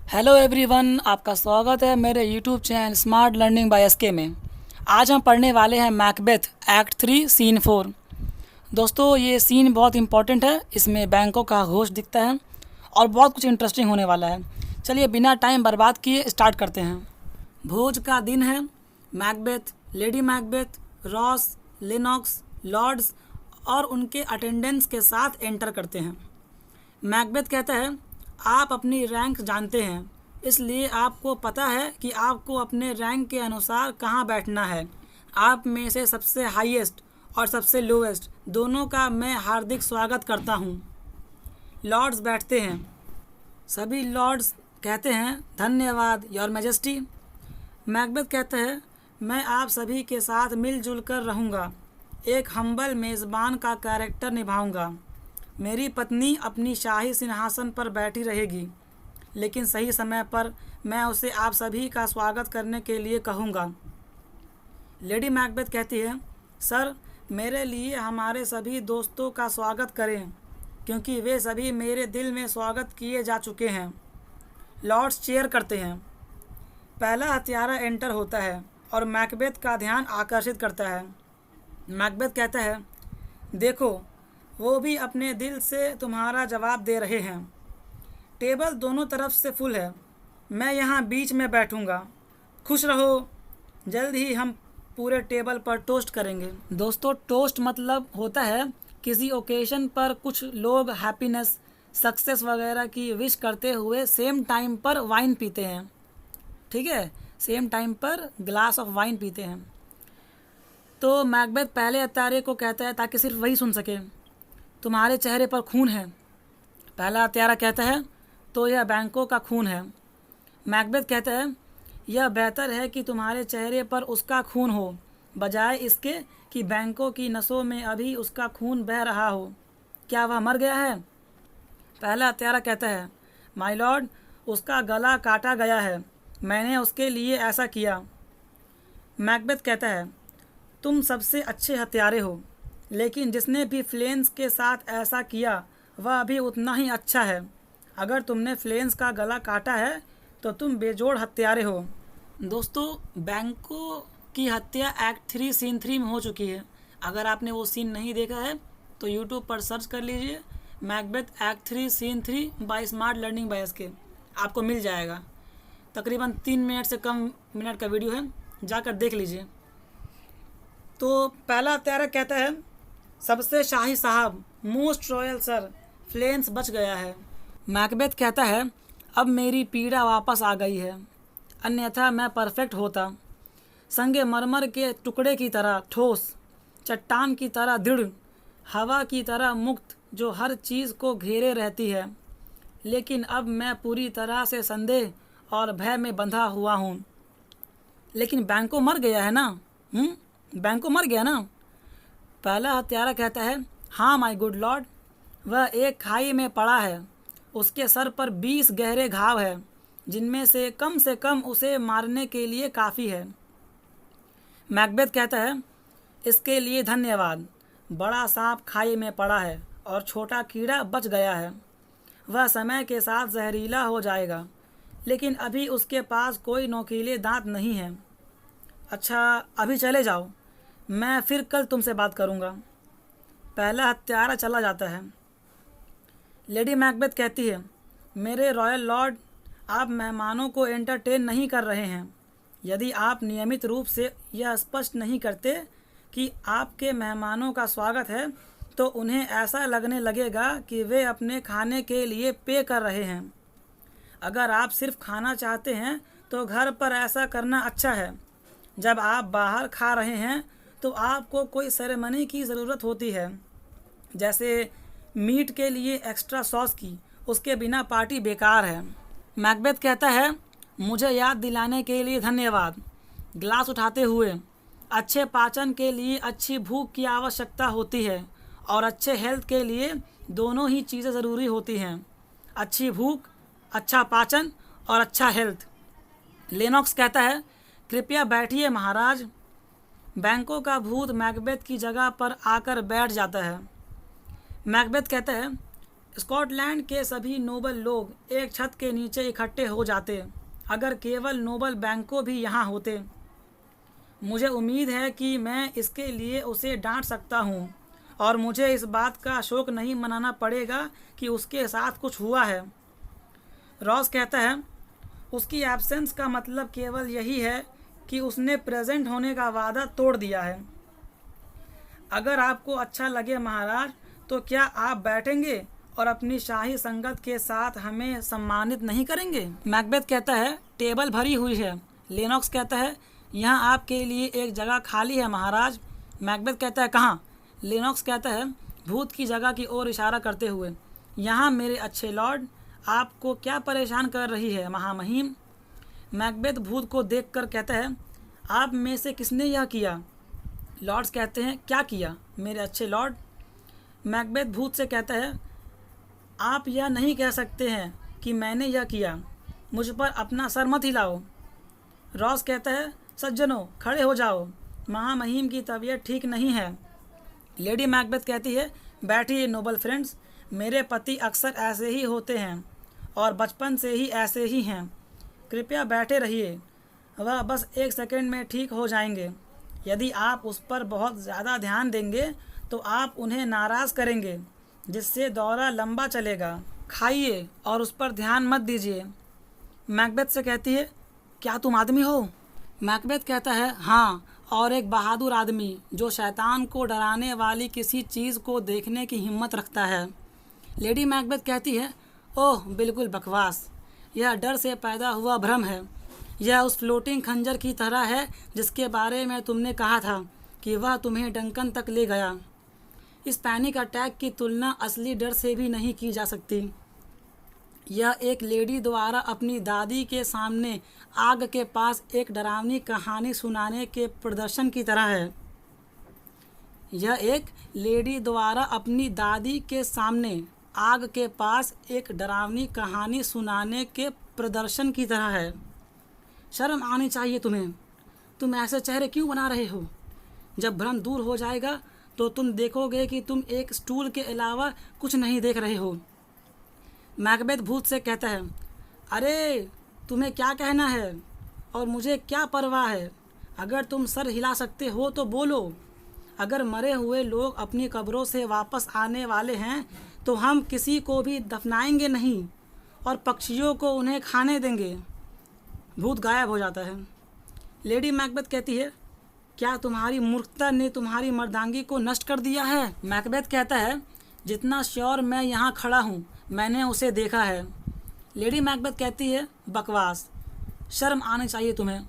Hello everyone, आपका स्वागत है मेरे YouTube channel smart learning by SK में। आज हम पढ़ने वाले हैं मैकबेथ एक्ट 3 सीन 4। दोस्तों, ये सीन बहुत इंपॉर्टेंट है। इसमें बैंकों का होश दिखता है और बहुत कुछ इंटरेस्टिंग होने वाला है। चलिए बिना टाइम बर्बाद किए स्टार्ट करते हैं। भोज का दिन है। Macbeth, lady Macbeth, Ross, Lennox, lords और उनके अटेंडेंट्स के साथ एंटर करते हैं। मैकबेथ कहता है, आप अपनी रैंक जानते हैं, इसलिए आपको पता है कि आपको अपने रैंक के अनुसार कहाँ बैठना है। आप में से सबसे हाईएस्ट और सबसे लोएस्ट दोनों का मैं हार्दिक स्वागत करता हूँ। लॉर्ड्स बैठते हैं। सभी लॉर्ड्स कहते हैं, धन्यवाद योर मैजेस्टी। मैकबेथ कहता है, मैं आप सभी के साथ मिलजुल कर रहूँगा, एक हम्बल मेज़बान का कैरेक्टर निभाऊँगा। मेरी पत्नी अपनी शाही सिंहासन पर बैठी रहेगी, लेकिन सही समय पर मैं उसे आप सभी का स्वागत करने के लिए कहूँगा। लेडी मैकबेथ कहती है, सर, मेरे लिए हमारे सभी दोस्तों का स्वागत करें, क्योंकि वे सभी मेरे दिल में स्वागत किए जा चुके हैं। लॉर्ड्स चेयर करते हैं। पहला हत्यारा एंटर होता है और मैकबेथ का ध्यान आकर्षित करता है। मैकबेथ कहता है, देखो, वो भी अपने दिल से तुम्हारा जवाब दे रहे हैं। टेबल दोनों तरफ से फुल है। मैं यहाँ बीच में बैठूँगा। खुश रहो। जल्द ही हम पूरे टेबल पर टोस्ट करेंगे। दोस्तों, टोस्ट मतलब होता है किसी ओकेशन पर कुछ लोग हैप्पीनेस, सक्सेस वगैरह की विश करते हुए सेम टाइम पर वाइन पीते हैं। ठीक है, सेम टाइम पर ग्लास ऑफ वाइन पीते हैं। तो मैकबेथ पहले हत्यारे को कहता है, ताकि सिर्फ वही सुन सके, तुम्हारे चेहरे पर खून है। पहला हत्यारा कहता है, तो यह बैंकों का खून है। मैकबेथ कहता है, यह बेहतर है कि तुम्हारे चेहरे पर उसका खून हो, बजाय इसके कि बैंकों की नसों में अभी उसका खून बह रहा हो। क्या वह मर गया है? पहला हत्यारा कहता है, माय लॉर्ड, उसका गला काटा गया है। मैंने उसके लिए ऐसा किया। मैकबेथ कहता है, तुम सबसे अच्छे हत्यारे हो, लेकिन जिसने भी फ्लेंस के साथ ऐसा किया वह भी उतना ही अच्छा है। अगर तुमने फ्लेंस का गला काटा है तो तुम बेजोड़ हत्यारे हो। दोस्तों, बैंकों की हत्या एक्ट 3 सीन 3 में हो चुकी है। अगर आपने वो सीन नहीं देखा है तो यूट्यूब पर सर्च कर लीजिए, Macbeth act 3 scene 3 by smart learning by SK, आपको मिल जाएगा। तकरीबन 3 मिनट से कम मिनट का वीडियो है, जाकर देख लीजिए। तो पहला हत्यारा कहता है, सबसे शाही साहब, मोस्ट रॉयल सर, फ्लेंस बच गया है। मैकबेथ कहता है, अब मेरी पीड़ा वापस आ गई है, अन्यथा मैं परफेक्ट होता। संगे मरमर के टुकड़े की तरह ठोस, चट्टान की तरह दृढ़, हवा की तरह मुक्त, जो हर चीज़ को घेरे रहती है। लेकिन अब मैं पूरी तरह से संदेह और भय में बंधा हुआ हूँ। लेकिन बैंको मर गया है ना? बैंको मर गया ना? पहला हत्यारा कहता है, हाँ माय गुड लॉर्ड, वह एक खाई में पड़ा है। उसके सर पर 20 गहरे घाव है, जिनमें से कम उसे मारने के लिए काफ़ी है। मैकबेथ कहता है, इसके लिए धन्यवाद। बड़ा सांप खाई में पड़ा है और छोटा कीड़ा बच गया है। वह समय के साथ जहरीला हो जाएगा, लेकिन अभी उसके पास कोई नोकीले दांत नहीं है। अच्छा, अभी चले जाओ, मैं फिर कल तुमसे बात करूँगा। पहला हत्यारा चला जाता है। लेडी मैकबेथ कहती है, मेरे रॉयल लॉर्ड, आप मेहमानों को एंटरटेन नहीं कर रहे हैं। यदि आप नियमित रूप से यह स्पष्ट नहीं करते कि आपके मेहमानों का स्वागत है, तो उन्हें ऐसा लगने लगेगा कि वे अपने खाने के लिए पे कर रहे हैं। अगर आप सिर्फ खाना चाहते हैं तो घर पर ऐसा करना अच्छा है। जब आप बाहर खा रहे हैं तो आपको कोई सेरेमनी की ज़रूरत होती है, जैसे मीट के लिए एक्स्ट्रा सॉस की। उसके बिना पार्टी बेकार है। मैकबेथ कहता है, मुझे याद दिलाने के लिए धन्यवाद। ग्लास उठाते हुए, अच्छे पाचन के लिए अच्छी भूख की आवश्यकता होती है, और अच्छे हेल्थ के लिए दोनों ही चीज़ें ज़रूरी होती हैं, अच्छी भूख, अच्छा पाचन और अच्छा हेल्थ। लेनॉक्स कहता है, कृपया बैठिए महाराज। बैंकों का भूत मैकबेथ की जगह पर आकर बैठ जाता है। मैकबेथ कहता है, स्कॉटलैंड के सभी नोबल लोग एक छत के नीचे इकट्ठे हो जाते अगर केवल नोबल बैंको भी यहाँ होते। मुझे उम्मीद है कि मैं इसके लिए उसे डांट सकता हूँ और मुझे इस बात का शोक नहीं मनाना पड़ेगा कि उसके साथ कुछ हुआ है। रॉस कहता है, उसकी एब्सेंस का मतलब केवल यही है कि उसने प्रेजेंट होने का वादा तोड़ दिया है। अगर आपको अच्छा लगे महाराज, तो क्या आप बैठेंगे और अपनी शाही संगत के साथ हमें सम्मानित नहीं करेंगे? मैकबेथ कहता है, टेबल भरी हुई है। लेनॉक्स कहता है, यहाँ आपके लिए एक जगह खाली है महाराज। मैकबेथ कहता है, कहाँ? लेनॉक्स कहता है, भूत की जगह की ओर इशारा करते हुए, यहाँ मेरे अच्छे लॉर्ड, आपको क्या परेशान कर रही है महामहिम? मैकबेथ भूत को देखकर कहता है, आप में से किसने यह किया? लॉर्ड्स कहते हैं, क्या किया मेरे अच्छे लॉर्ड? मैकबेथ भूत से कहता है, आप यह नहीं कह सकते हैं कि मैंने यह किया। मुझ पर अपना सर मत हिलाओ। रॉस कहता है, सज्जनों खड़े हो जाओ, महामहिम की तबीयत ठीक नहीं है। लेडी मैकबेथ कहती है, बैठिए नोबल फ्रेंड्स, मेरे पति अक्सर ऐसे ही होते हैं और बचपन से ही ऐसे ही हैं। कृपया बैठे रहिए, वह बस 1 सेकंड में ठीक हो जाएंगे। यदि आप उस पर बहुत ज़्यादा ध्यान देंगे तो आप उन्हें नाराज़ करेंगे, जिससे दौरा लंबा चलेगा। खाइए और उस पर ध्यान मत दीजिए। मैकबेथ से कहती है, क्या तुम आदमी हो? मैकबेथ कहता है, हाँ, और एक बहादुर आदमी जो शैतान को डराने वाली किसी चीज़ को देखने की हिम्मत रखता है। लेडी मैकबेथ कहती है, ओह बिल्कुल बकवास, यह डर से पैदा हुआ भ्रम है। यह उस फ्लोटिंग खंजर की तरह है जिसके बारे में तुमने कहा था कि वह तुम्हें डंकन तक ले गया। इस पैनिक अटैक की तुलना असली डर से भी नहीं की जा सकती। यह एक लेडी द्वारा अपनी दादी के सामने आग के पास एक डरावनी कहानी सुनाने के प्रदर्शन की तरह है। यह एक लेडी द्वारा अपनी दादी के सामने आग के पास एक डरावनी कहानी सुनाने के प्रदर्शन की तरह है। शर्म आनी चाहिए तुम्हें। तुम ऐसे चेहरे क्यों बना रहे हो? जब भ्रम दूर हो जाएगा तो तुम देखोगे कि तुम एक स्टूल के अलावा कुछ नहीं देख रहे हो। मैकबेथ भूत से कहता है, अरे तुम्हें क्या कहना है और मुझे क्या परवाह है? अगर तुम सर हिला सकते हो तो बोलो। अगर मरे हुए लोग अपनी कब्रों से वापस आने वाले हैं तो हम किसी को भी दफनाएंगे नहीं और पक्षियों को उन्हें खाने देंगे। भूत गायब हो जाता है। लेडी मैकबेथ कहती है, क्या तुम्हारी मूर्खता ने तुम्हारी मर्दांगी को नष्ट कर दिया है? मैकबेथ कहता है, जितना श्योर मैं यहाँ खड़ा हूँ, मैंने उसे देखा है। लेडी मैकबेथ कहती है, बकवास, शर्म आनी चाहिए तुम्हें।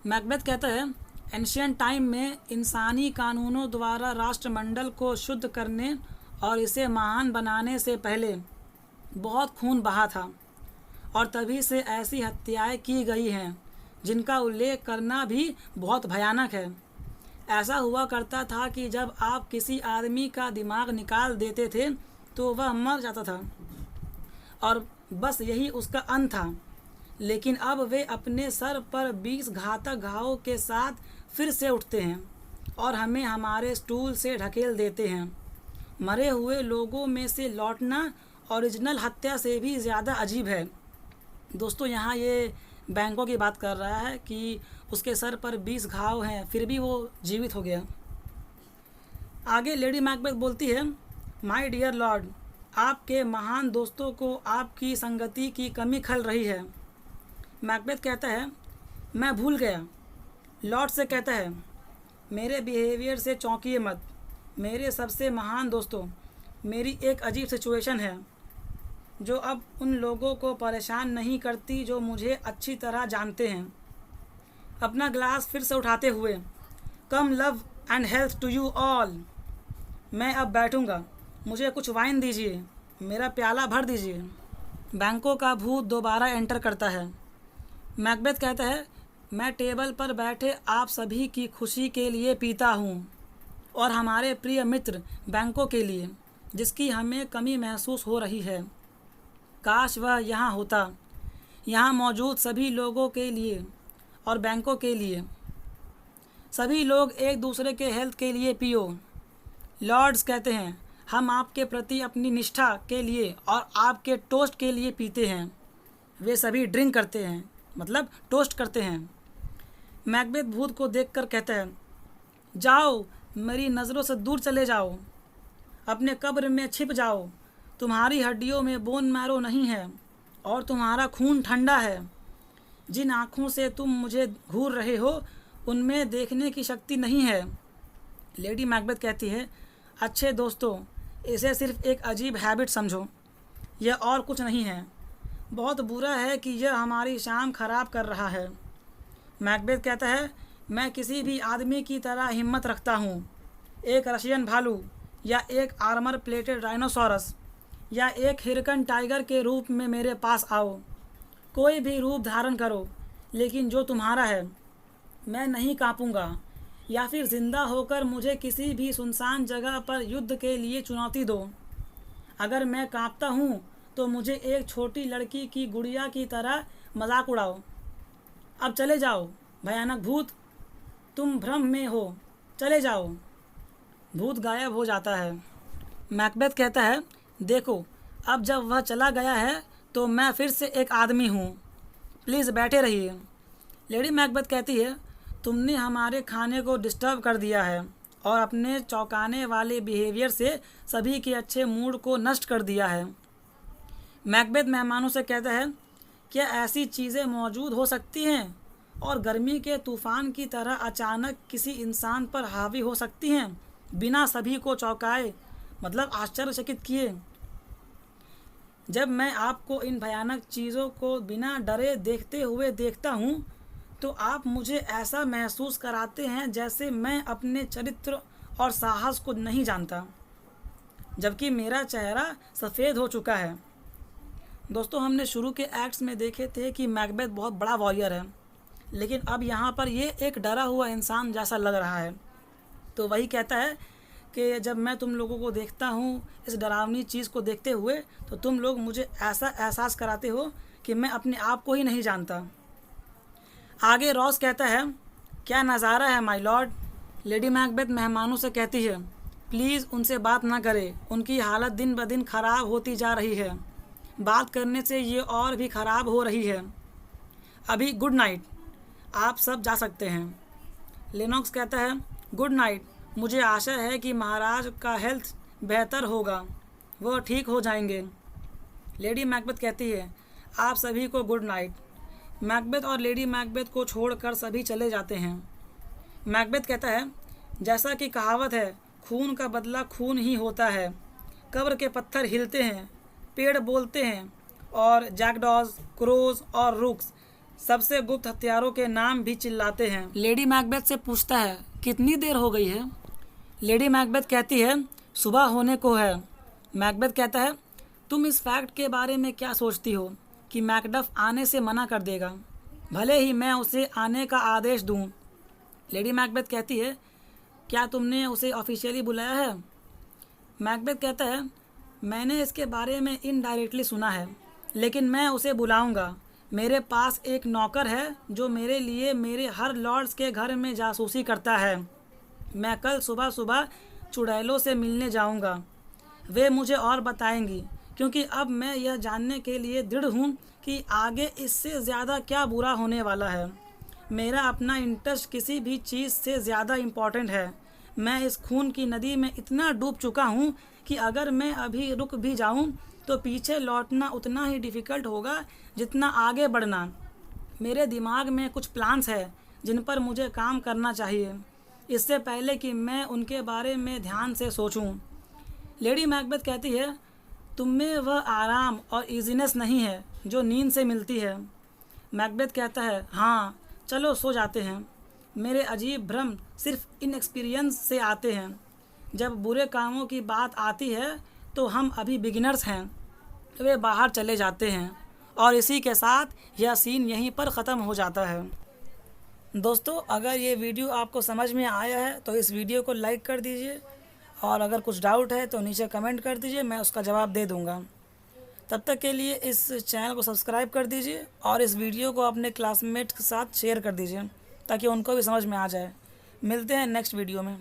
मैकबेथ कहता है, एंशियंट टाइम में इंसानी कानूनों द्वारा राष्ट्रमंडल को शुद्ध करने और इसे महान बनाने से पहले बहुत खून बहा था और तभी से ऐसी हत्याएं की गई हैं जिनका उल्लेख करना भी बहुत भयानक है। ऐसा हुआ करता था कि जब आप किसी आदमी का दिमाग निकाल देते थे तो वह मर जाता था और बस यही उसका अंत था। लेकिन अब वे अपने सर पर 20 घातक घावों के साथ फिर से उठते हैं और हमें हमारे स्टूल से ढकेल देते हैं। मरे हुए लोगों में से लौटना ओरिजिनल हत्या से भी ज़्यादा अजीब है। दोस्तों, यहाँ ये बैंकों की बात कर रहा है कि उसके सर पर 20 घाव हैं, फिर भी वो जीवित हो गया। आगे लेडी मैकबेथ बोलती है, माय डियर लॉर्ड, आपके महान दोस्तों को आपकी संगति की कमी खल रही है। मैकबेथ कहता है, मैं भूल गया। लॉर्ड से कहता है, मेरे बिहेवियर से चौंकिए मत मेरे सबसे महान दोस्तों। मेरी एक अजीब सिचुएशन है जो अब उन लोगों को परेशान नहीं करती जो मुझे अच्छी तरह जानते हैं। अपना ग्लास फिर से उठाते हुए, come love and health to you all. मैं अब बैठूंगा, मुझे कुछ वाइन दीजिए, मेरा प्याला भर दीजिए। बैंकों का भूत दोबारा एंटर करता है। मैकबेथ कहता है, मैं टेबल पर बैठे आप सभी की खुशी के लिए पीता हूँ और हमारे प्रिय मित्र बैंकों के लिए जिसकी हमें कमी महसूस हो रही है। काश वह यहाँ होता, यहाँ मौजूद सभी लोगों के लिए और बैंकों के लिए। सभी लोग एक दूसरे के हेल्थ के लिए पियो। लॉर्ड्स कहते हैं, हम आपके प्रति अपनी निष्ठा के लिए और आपके टोस्ट के लिए पीते हैं। वे सभी ड्रिंक करते हैं, मतलब टोस्ट करते हैं। मैकबेथ भूत को देखकर कहता है, जाओ, मेरी नज़रों से दूर चले जाओ, अपने कब्र में छिप जाओ। तुम्हारी हड्डियों में बोन मैरो नहीं है और तुम्हारा खून ठंडा है। जिन आँखों से तुम मुझे घूर रहे हो उनमें देखने की शक्ति नहीं है। लेडी मैकबेथ कहती है, अच्छे दोस्तों, इसे सिर्फ एक अजीब हैबिट समझो, यह और कुछ नहीं है। बहुत बुरा है कि यह हमारी शाम खराब कर रहा है। मैकबेथ कहता है, मैं किसी भी आदमी की तरह हिम्मत रखता हूँ। एक रशियन भालू या एक आर्मर प्लेटेड डायनासोरस या एक हिरकन टाइगर के रूप में मेरे पास आओ। कोई भी रूप धारण करो, लेकिन जो तुम्हारा है। मैं नहीं कांपूंगा। या फिर ज़िंदा होकर मुझे किसी भी सुनसान जगह पर युद्ध के लिए चुनौती दो। अगर मैं कांपता हूँ तो मुझे एक छोटी लड़की की गुड़िया की तरह मजाक उड़ाओ। अब चले जाओ भयानक भूत, तुम भ्रम में हो, चले जाओ। भूत गायब हो जाता है। मैकबेथ कहता है, देखो, अब जब वह चला गया है तो मैं फिर से एक आदमी हूँ। प्लीज़ बैठे रहिए। लेडी मैकबेथ कहती है, तुमने हमारे खाने को डिस्टर्ब कर दिया है और अपने चौंकाने वाले बिहेवियर से सभी के अच्छे मूड को नष्ट कर दिया है। मैकबेथ मेहमानों से कहता है, क्या ऐसी चीज़ें मौजूद हो सकती हैं और गर्मी के तूफ़ान की तरह अचानक किसी इंसान पर हावी हो सकती हैं, बिना सभी को चौंकाए, मतलब आश्चर्यचकित किए। जब मैं आपको इन भयानक चीज़ों को बिना डरे देखते हुए देखता हूँ तो आप मुझे ऐसा महसूस कराते हैं जैसे मैं अपने चरित्र और साहस को नहीं जानता, जबकि मेरा चेहरा सफ़ेद हो चुका है। दोस्तों, हमने शुरू के एक्ट्स में देखे थे कि मैकबेथ बहुत बड़ा वॉरियर है, लेकिन अब यहाँ पर ये एक डरा हुआ इंसान जैसा लग रहा है। तो वही कहता है कि जब मैं तुम लोगों को देखता हूँ इस डरावनी चीज़ को देखते हुए तो तुम लोग मुझे ऐसा एहसास कराते हो कि मैं अपने आप को ही नहीं जानता। आगे रॉस कहता है, क्या नज़ारा है माय लॉर्ड। लेडी मैकबेथ मेहमानों से कहती है, प्लीज़ उनसे बात ना करें, उनकी हालत दिन ब दिन ख़राब होती जा रही है। बात करने से ये और भी ख़राब हो रही है। अभी गुड नाइट, आप सब जा सकते हैं। लेनॉक्स कहता है, गुड नाइट, मुझे आशा है कि महाराज का हेल्थ बेहतर होगा, वह ठीक हो जाएंगे। लेडी मैकबेथ कहती है, आप सभी को गुड नाइट। मैकबेथ और लेडी मैकबेथ को छोड़कर सभी चले जाते हैं। मैकबेथ कहता है, जैसा कि कहावत है, खून का बदला खून ही होता है। कब्र के पत्थर हिलते हैं, पेड़ बोलते हैं और जैकडॉज, क्रोज और रुक्स सबसे गुप्त हथियारों के नाम भी चिल्लाते हैं। लेडी मैकबेथ से पूछता है, कितनी देर हो गई है। लेडी मैकबेथ कहती है, सुबह होने को है। मैकबेथ कहता है, तुम इस फैक्ट के बारे में क्या सोचती हो कि मैकडफ आने से मना कर देगा, भले ही मैं उसे आने का आदेश दूं। लेडी मैकबेथ कहती है, क्या तुमने उसे ऑफिशियली बुलाया है। मैकबेथ कहता है, मैंने इसके बारे में इनडायरेक्टली सुना है, लेकिन मैं उसे बुलाऊंगा। मेरे पास एक नौकर है जो मेरे लिए मेरे हर लॉर्ड्स के घर में जासूसी करता है। मैं कल सुबह सुबह चुड़ैलों से मिलने जाऊंगा, वे मुझे और बताएंगी, क्योंकि अब मैं यह जानने के लिए दृढ़ हूँ कि आगे इससे ज़्यादा क्या बुरा होने वाला है। मेरा अपना इंटरेस्ट किसी भी चीज़ से ज़्यादा इम्पॉर्टेंट है। मैं इस खून की नदी में इतना डूब चुका हूँ कि अगर मैं अभी रुक भी जाऊँ तो पीछे लौटना उतना ही डिफ़िकल्ट होगा जितना आगे बढ़ना। मेरे दिमाग में कुछ प्लान्स हैं जिन पर मुझे काम करना चाहिए, इससे पहले कि मैं उनके बारे में ध्यान से सोचूं। लेडी मैकबेथ कहती है, तुम में वह आराम और इजीनेस नहीं है जो नींद से मिलती है। मैकबेथ कहता है, हाँ, चलो सो जाते हैं। मेरे अजीब भ्रम सिर्फ इनएक्सपीरियंस से आते हैं। जब बुरे कामों की बात आती है तो हम अभी बिगिनर्स हैं। वे बाहर चले जाते हैं और इसी के साथ यह सीन यहीं पर ख़त्म हो जाता है। दोस्तों, अगर ये वीडियो आपको समझ में आया है तो इस वीडियो को लाइक कर दीजिए, और अगर कुछ डाउट है तो नीचे कमेंट कर दीजिए, मैं उसका जवाब दे दूँगा। तब तक के लिए इस चैनल को सब्सक्राइब कर दीजिए और इस वीडियो को अपने क्लासमेट के साथ शेयर कर दीजिए ताकि उनको भी समझ में आ जाए। मिलते हैं नेक्स्ट वीडियो में।